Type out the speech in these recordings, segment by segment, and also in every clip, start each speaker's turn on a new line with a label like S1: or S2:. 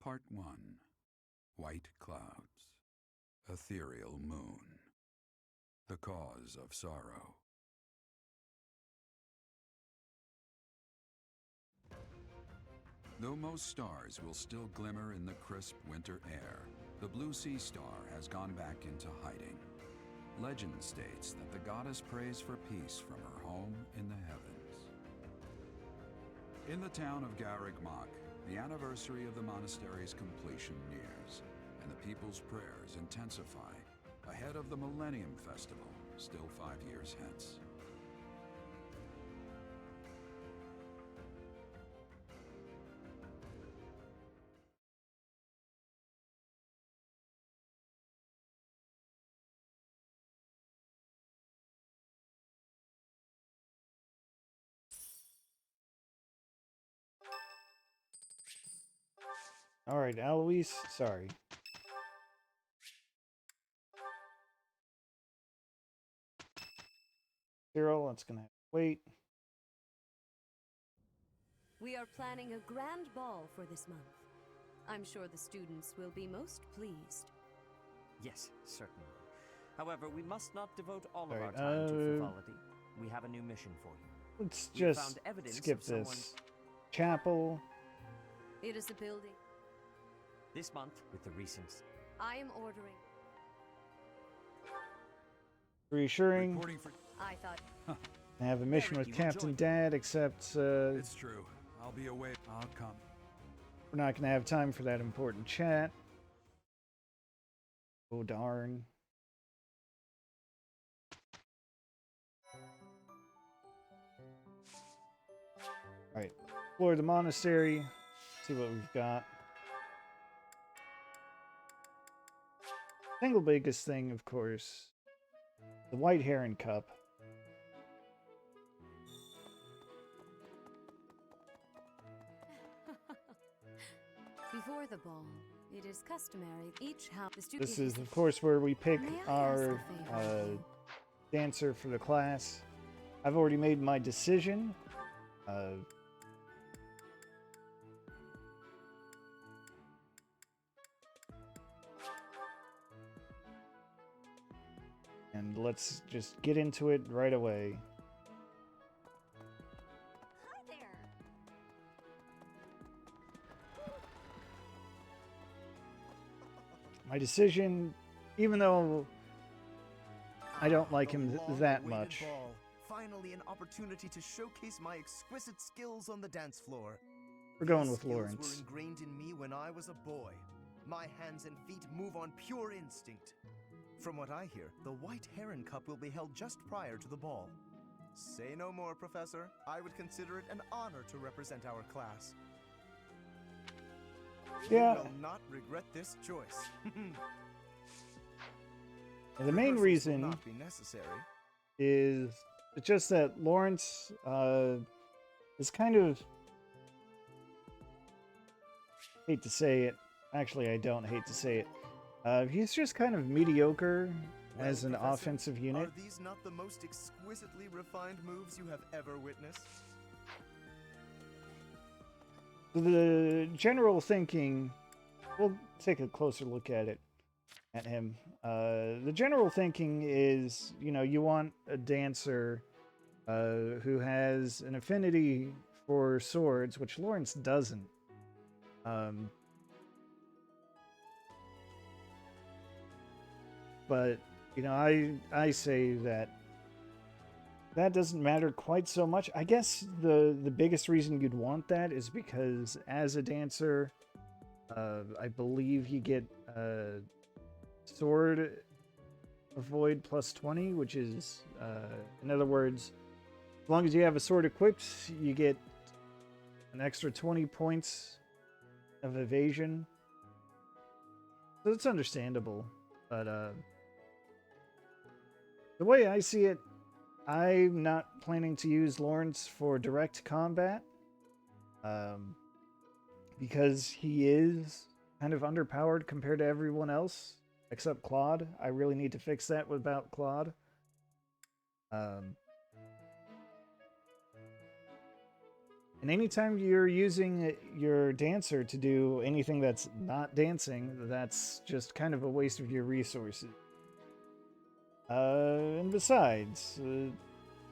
S1: Part 1. White Clouds. Ethereal Moon. The Cause of Sorrow. Though most stars will still glimmer in the crisp winter air, the blue sea star has gone back into hiding. Legend states that the goddess prays for peace from her home in the heavens. In the town of Garrigmach, the anniversary of the monastery's completion nears, and the people's prayers intensify ahead of the Millennium Festival, still 5 years hence.
S2: All right, Eloise, sorry. Cyril, that's gonna have to wait.
S3: We are planning a grand ball for this month. I'm sure the students will be most pleased.
S4: Yes, certainly. However, we must not devote all of
S2: All
S4: our
S2: right,
S4: time to frivolity. We have a new mission for you.
S2: Let's
S4: We
S2: just
S4: found evidence
S2: skip
S4: of someone...
S2: this. Chapel.
S3: It is a building.
S4: This month, with the recent...
S3: I am ordering.
S2: Reassuring.
S1: Reporting for...
S3: I thought...
S2: I have a mission with
S4: Eric, you will
S2: Captain
S4: join.
S2: Dad, except
S1: It's true. I'll be away. I'll come.
S2: we're not gonna have time for that important chat. Oh darn. Alright, explore the monastery, see what we've got. Single biggest thing, of course, the White Heron Cup.
S3: Before the ball, it is customary each house...
S2: This is, of course, where we pick
S3: May I
S2: our
S3: ask a favor of you?
S2: dancer for the class. I've already made my decision. And let's just get into it right away.
S3: Hi there.
S2: My decision, even though I don't like him that
S5: long-awaited
S2: much.
S5: ball. Finally, an opportunity to showcase my exquisite skills on the dance floor.
S2: We're going
S5: These
S2: with
S5: skills
S2: Lorenz.
S5: were ingrained in me when I was a boy. My hands and feet move on pure instinct. From what I hear, the White Heron Cup will be held just prior to the ball. Say no more, Professor. I would consider it an honor to represent our class.
S2: Yeah.
S5: You will not regret this choice.
S2: And the main
S5: Rehearsals will
S2: reason
S5: not be necessary.
S2: is it's just that Lawrence is kind of, hate to say it, actually I don't hate to say it, he's just kind of mediocre as an
S5: Professor,
S2: offensive unit.
S5: Are these not the most exquisitely refined moves you have ever witnessed?
S2: The general thinking, we'll take a closer look at it, at him. The general thinking is, you know, you want a dancer who has an affinity for swords, which Lawrence doesn't. But, you know, I say that doesn't matter quite so much. I guess the biggest reason you'd want that is because as a dancer, I believe you get sword avoid plus 20, which is, in other words, as long as you have a sword equipped, you get an extra 20 points of evasion. So it's understandable, but the way I see it, I'm not planning to use Lawrence for direct combat, because he is kind of underpowered compared to everyone else, except Claude. I really need to fix that without Claude. And anytime you're using your dancer to do anything that's not dancing, that's just kind of a waste of your resources. And besides,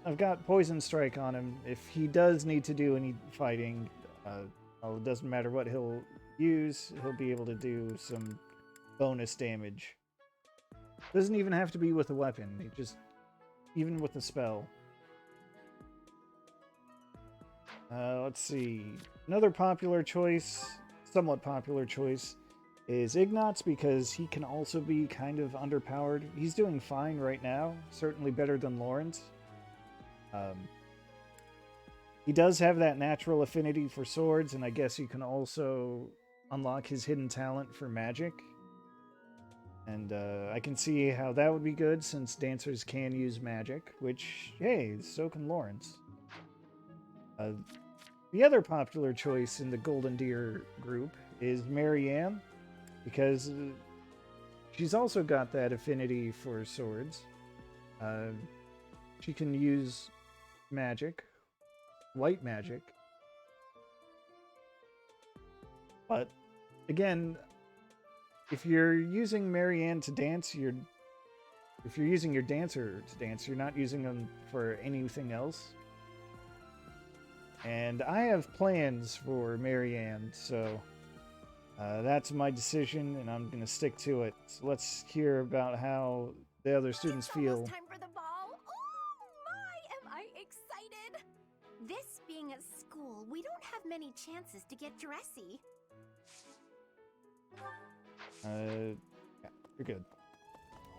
S2: I've got Poison Strike on him. If he does need to do any fighting, well, it doesn't matter what he'll use, he'll be able to do some bonus damage. Doesn't even have to be with a weapon, even with a spell. Let's see. Another popular choice, somewhat popular choice, is Ignatz because he can also be kind of underpowered. He's doing fine right now, certainly better than Lorenz. He does have that natural affinity for swords, and I guess you can also unlock his hidden talent for magic. And I can see how that would be good since dancers can use magic, which, hey, so can Lorenz. The other popular choice in the Golden Deer group is Marianne, because she's also got that affinity for swords. She can use magic, white magic. But, again, if you're using Marianne to dance, if you're using your dancer to dance, you're not using them for anything else. And I have plans for Marianne, so that's my decision, and I'm going to stick to it. So let's hear about how the other students feel.
S6: It's almost time for the ball. Oh my, am I excited! This being a school, we don't have many chances to get dressy.
S2: Yeah, you're good.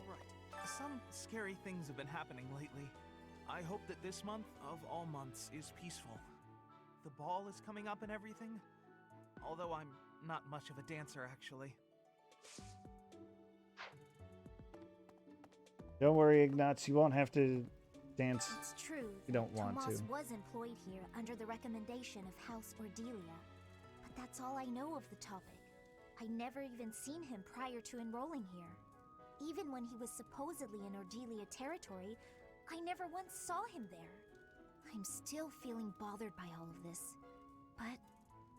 S7: Alright, some scary things have been happening lately. I hope that this month, of all months, is peaceful. The ball is coming up and everything, although I'm not much of a dancer, actually.
S2: Don't worry, Ignatz, you won't have to dance.
S6: It's true.
S2: You don't want
S6: Tomas
S2: to.
S6: was employed here under the recommendation of House Ordelia, but that's all I know of the topic. I never even seen him prior to enrolling here. Even when he was supposedly in Ordelia territory, I never once saw him there. I'm still feeling bothered by all of this, but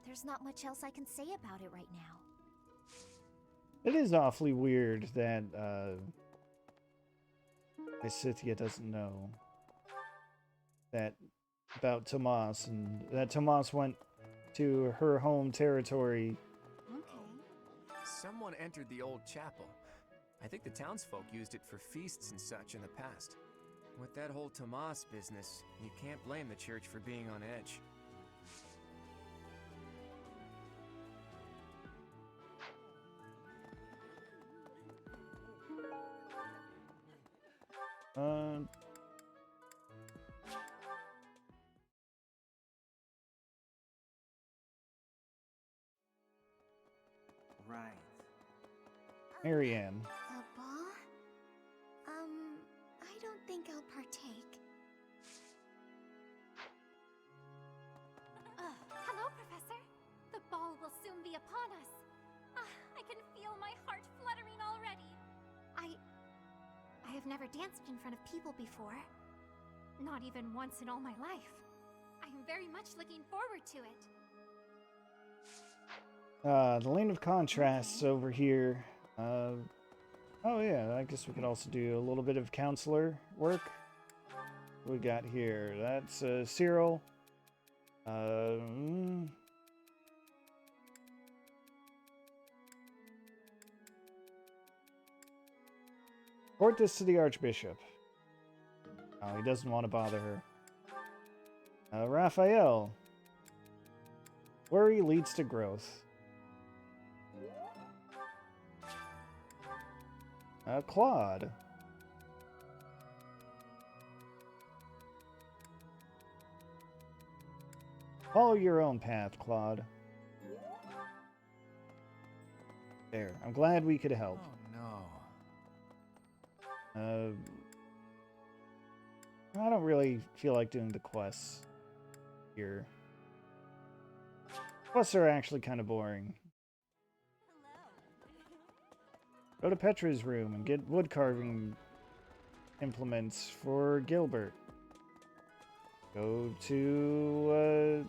S6: there's not much else I can say about it right now.
S2: It is awfully weird that Isithia doesn't know that about Tomas, and that Tomas went to her home territory.
S6: Okay.
S8: Someone entered the old chapel. I think the townsfolk used it for feasts and such in the past. With that whole Tomas business, you can't blame the church for being on edge.
S7: Right.
S2: Marianne.
S6: A ball? I don't think I'll partake.
S9: Hello, Professor. The ball will soon be upon us. I can feel my heart fluttering already. I have never danced in front of people before. Not even once in all my life. I am very much looking forward to it.
S2: The Lane of Contrasts over here. Oh yeah, I guess we could also do a little bit of counselor work. What we got here? That's Cyril. Report this to the Archbishop. Oh, he doesn't want to bother her. Raphael. Worry leads to growth. Claude. Follow your own path, Claude. There. I'm glad we could help.
S8: Oh no.
S2: I don't really feel like doing the quests here. Quests are actually kind of boring. Go to Petra's room and get wood carving implements for Gilbert. Go to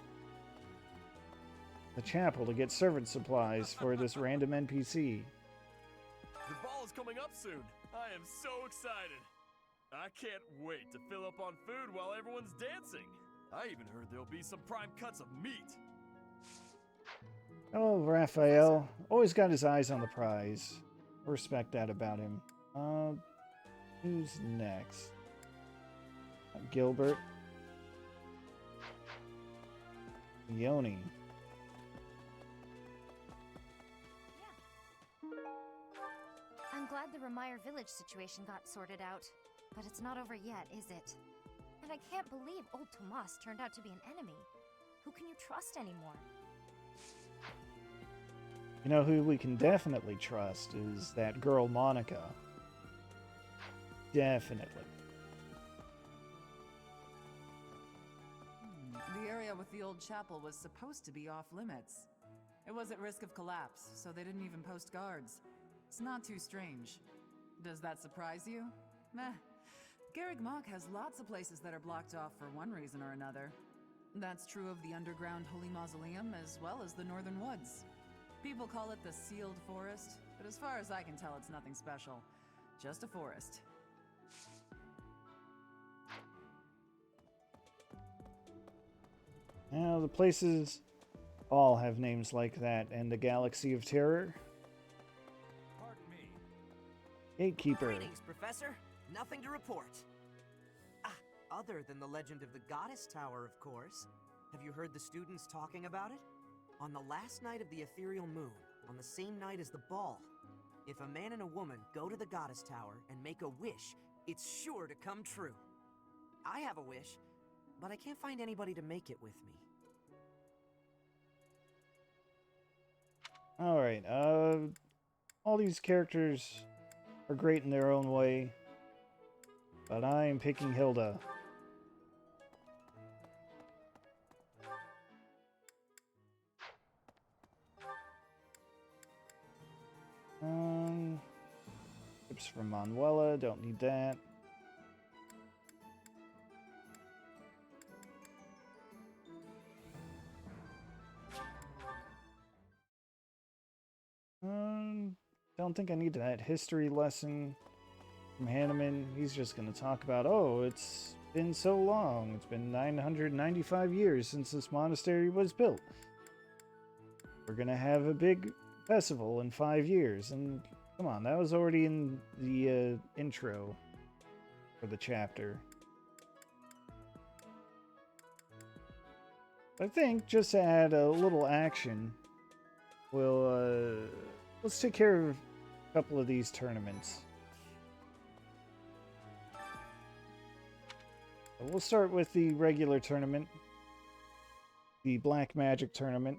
S2: the chapel to get servant supplies for this random NPC.
S10: The ball is coming up soon. I am so excited. I can't wait to fill up on food while everyone's dancing. I even heard there'll be some prime cuts of meat.
S2: Oh, Raphael. Always got his eyes on the prize. I respect that about him. Who's next? Gilbert. Yoni.
S6: I'm glad the Remire village situation got sorted out, but it's not over yet, is it? And I can't believe old Tomas turned out to be an enemy. Who can you trust anymore?
S2: You know who we can definitely trust is that girl Monica. Definitely.
S11: The area with the old chapel was supposed to be off limits. It was at risk of collapse, so they didn't even post guards. It's not too strange. Does that surprise you? Meh. Garreg Mach has lots of places that are blocked off for one reason or another. That's true of the underground Holy Mausoleum as well as the Northern Woods. People call it the Sealed Forest, but as far as I can tell, it's nothing special. Just a forest.
S2: Now, the places all have names like that, and the Galaxy of Terror.
S12: Pardon me.
S2: Gatekeeper.
S13: Greetings, Professor. Nothing to report. Other than the legend of the Goddess Tower, of course. Have you heard the students talking about it? On the last night of the ethereal moon, on the same night as the ball, if a man and a woman go to the Goddess Tower and make a wish, it's sure to come true. I have a wish, but I can't find anybody to make it with me.
S2: Alright, all these characters are great in their own way, but I am picking Hilda. Tips from Manuela, don't need that. Don't think I need that history lesson from Hanneman. He's just going to talk about, oh, it's been so long. It's been 995 years since this monastery was built. We're going to have a big festival in 5 years. And come on, that was already in the intro for the chapter. I think just to add a little action, we'll let's take care of a couple of these tournaments. We'll start with the regular tournament, the Black Magic tournament.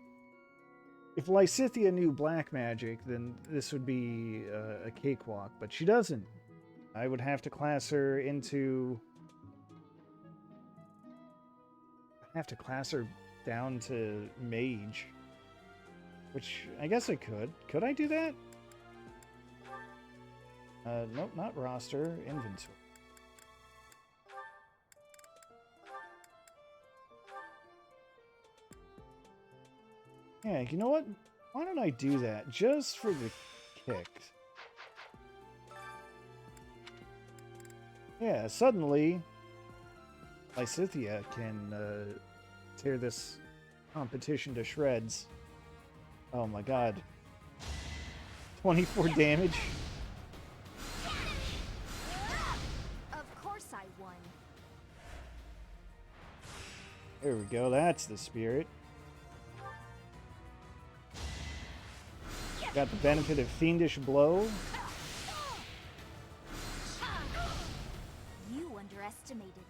S2: If Lysithea knew Black Magic, then this would be a cakewalk, but she doesn't. I would have to class her into... I have to class her down to Mage. Which, I guess I could. Could I do that? Nope, not roster. Inventory. Yeah, you know what? Why don't I do that? Just for the kicks. Yeah, suddenly Lysithea can tear this competition to shreds. Oh my god. 24 damage.
S6: Of course I won.
S2: There we go, that's the spirit. Got the benefit of Fiendish Blow.
S6: You underestimated me.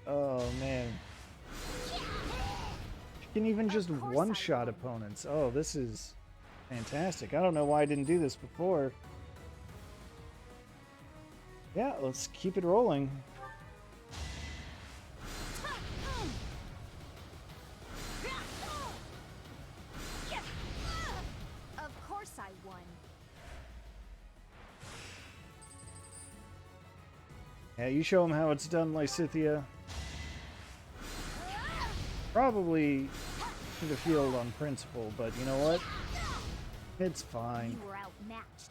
S2: Oh man. She can even just one-shot opponents. Oh, this is fantastic. I don't know why I didn't do this before. Yeah, let's keep it rolling.
S6: Of course I won.
S2: Yeah, you show him how it's done, Lysithea. Probably should have healed on principle, but you know what? It's fine.
S6: You were outmatched.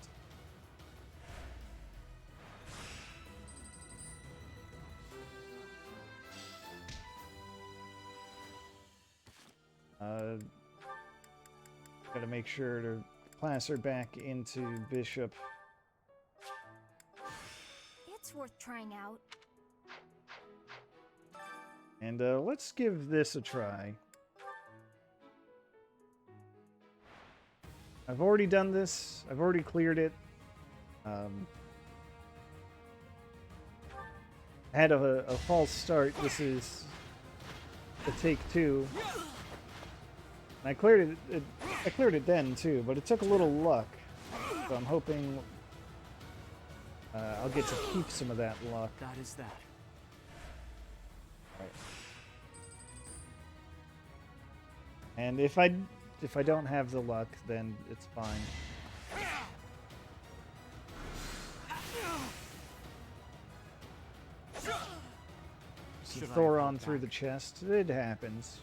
S2: Gotta make sure to class her back into Bishop.
S6: It's worth trying out.
S2: And let's give this a try. I've already done this. I've already cleared it. I had a false start. This is the take 2. And I cleared it. I cleared it then too, but it took a little luck. So I'm hoping I'll get to keep some of that luck.
S13: That is that.
S2: Right. And if I don't have the luck, then it's fine. Thoron through the chest. It happens.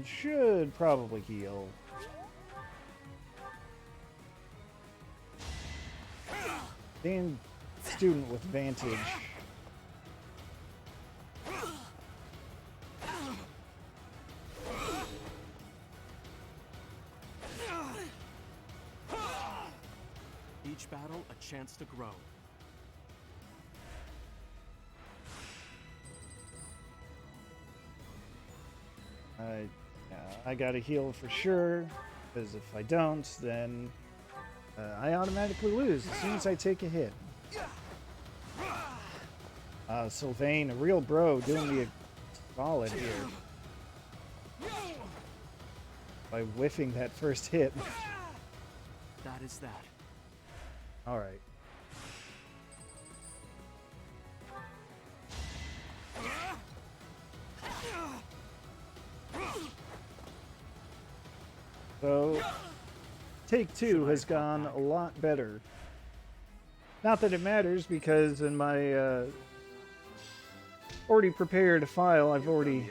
S2: Should probably heal. Damn student with vantage.
S10: Each battle a chance to grow.
S2: I gotta heal for sure, because if I don't, then I automatically lose as soon as I take a hit. Sylvain, a real bro, doing me a solid here by whiffing that first hit.
S13: That is that.
S2: All right. So, take 2 has gone a lot better. Not that it matters, because in my already prepared file, I've already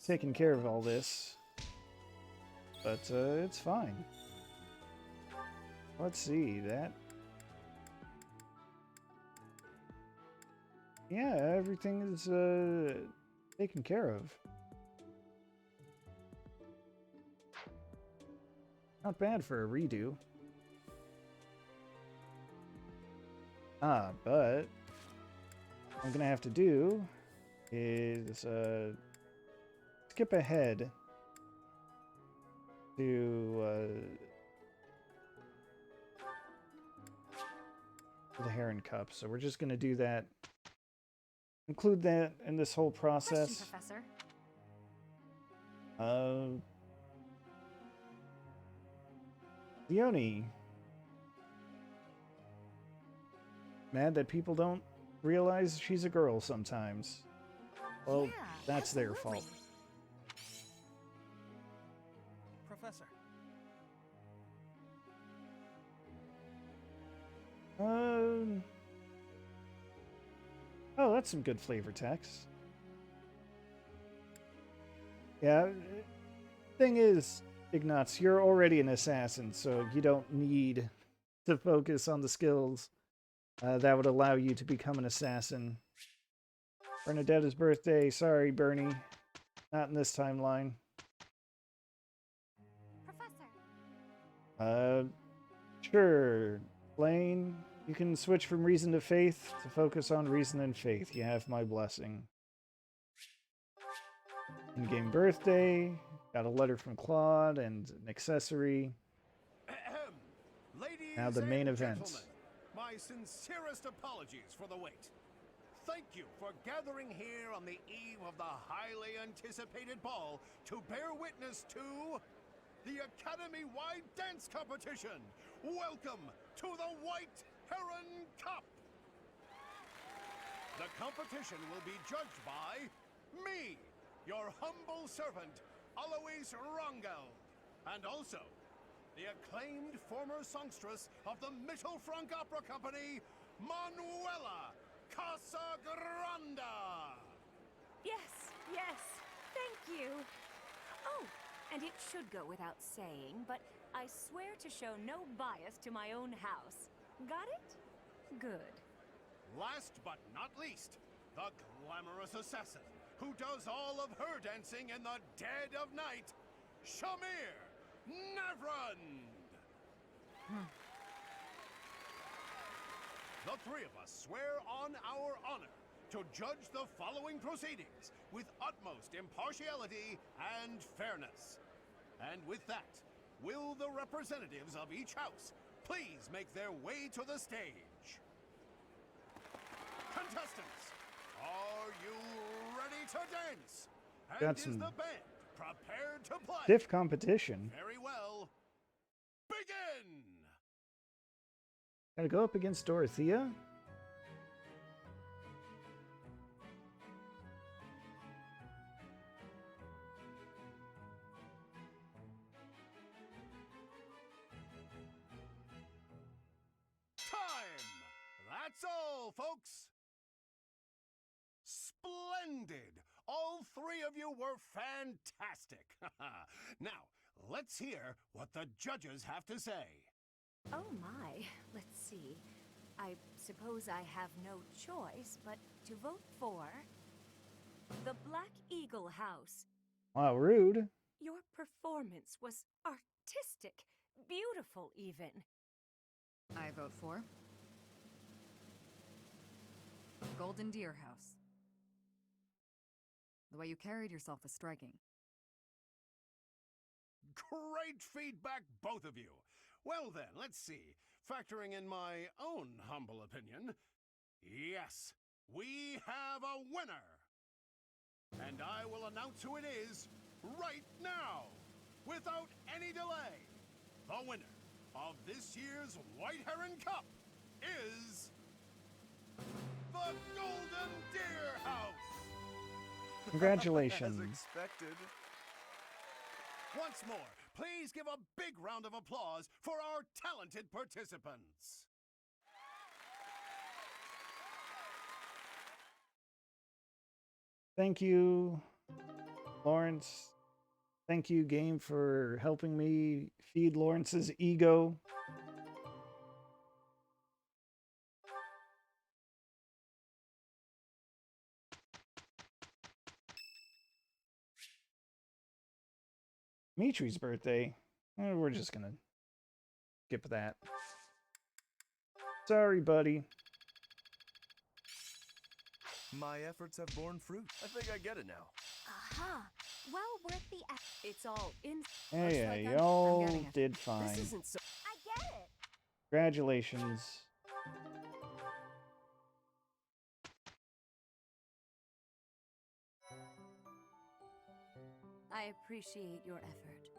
S2: taken care of all this. But it's fine. Let's see, that... Yeah, everything is taken care of. Not bad for a redo. But what I'm gonna have to do is skip ahead to the Heron Cup. So we're just gonna do that. Include that in this whole process.
S9: Question,
S6: Professor.
S2: Leonie. Mad that people don't realize she's a girl sometimes. Well,
S6: Yeah,
S2: that's their
S6: absolutely.
S2: fault.
S7: Professor.
S2: Oh, that's some good flavor text. Yeah. Thing is, Ignatz, you're already an assassin, so you don't need to focus on the skills that would allow you to become an assassin. Bernadetta's birthday. Sorry, Bernie. Not in this timeline.
S9: Professor.
S2: Sure. Flayn, you can switch from reason to faith to focus on reason and faith. You have my blessing. In-game birthday. Got a letter from Claude and an accessory. Now the main event.
S14: My sincerest apologies for the wait. Thank you for gathering here on the eve of the highly anticipated ball to bear witness to the Academy-wide dance competition. Welcome to the White Heron Cup. The competition will be judged by me, your humble servant, Alois Rangel, and also the acclaimed former songstress of the Mittelfrank Opera Company, Manuela Casagranda!
S3: Yes, yes, thank you. Oh, and it should go without saying, but I swear to show no bias to my own house. Got it? Good.
S14: Last but not least, the glamorous assassin who does all of her dancing in the dead of night, Shamir Navrand! The three of us swear on our honor to judge the following proceedings with utmost impartiality and fairness. And with that, will the representatives of each house please make their way to the stage? Contestants, are you ready to dance? And
S2: Got
S14: is
S2: some
S14: the band prepared to play?
S2: stiff competition.
S14: Very well. Begin!
S2: Gotta go up against Dorothea?
S14: Time! That's all, folks! Splendid! All three of you were fantastic! Now, let's hear what the judges have to say.
S3: Oh my, let's see. I suppose I have no choice but to vote for the Black Eagle House.
S2: Wow, rude.
S3: Your performance was artistic, beautiful even.
S11: I vote for Golden Deer House. The way you carried yourself was striking.
S14: Great feedback, both of you. Well then, let's see. Factoring in my own humble opinion, yes, we have a winner! And I will announce who it is right now, without any delay. The winner of this year's White Heron Cup is the Golden Deer House!
S2: Congratulations.
S5: As expected.
S14: Once more, please give a big round of applause for our talented participants.
S2: Thank you, Lawrence. Thank you, game, for helping me feed Lawrence's ego. Dimitri's birthday. We're just gonna skip that. Sorry, buddy.
S5: My efforts have borne fruit.
S10: I think I get it now.
S6: Aha! Well worth the effort.
S3: It's all in.
S2: Yeah,
S3: like
S2: y'all
S3: getting it.
S2: did fine.
S3: This isn't so.
S6: I get it!
S2: Congratulations.
S3: I appreciate your effort.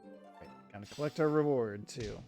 S2: Gonna collect our reward, too.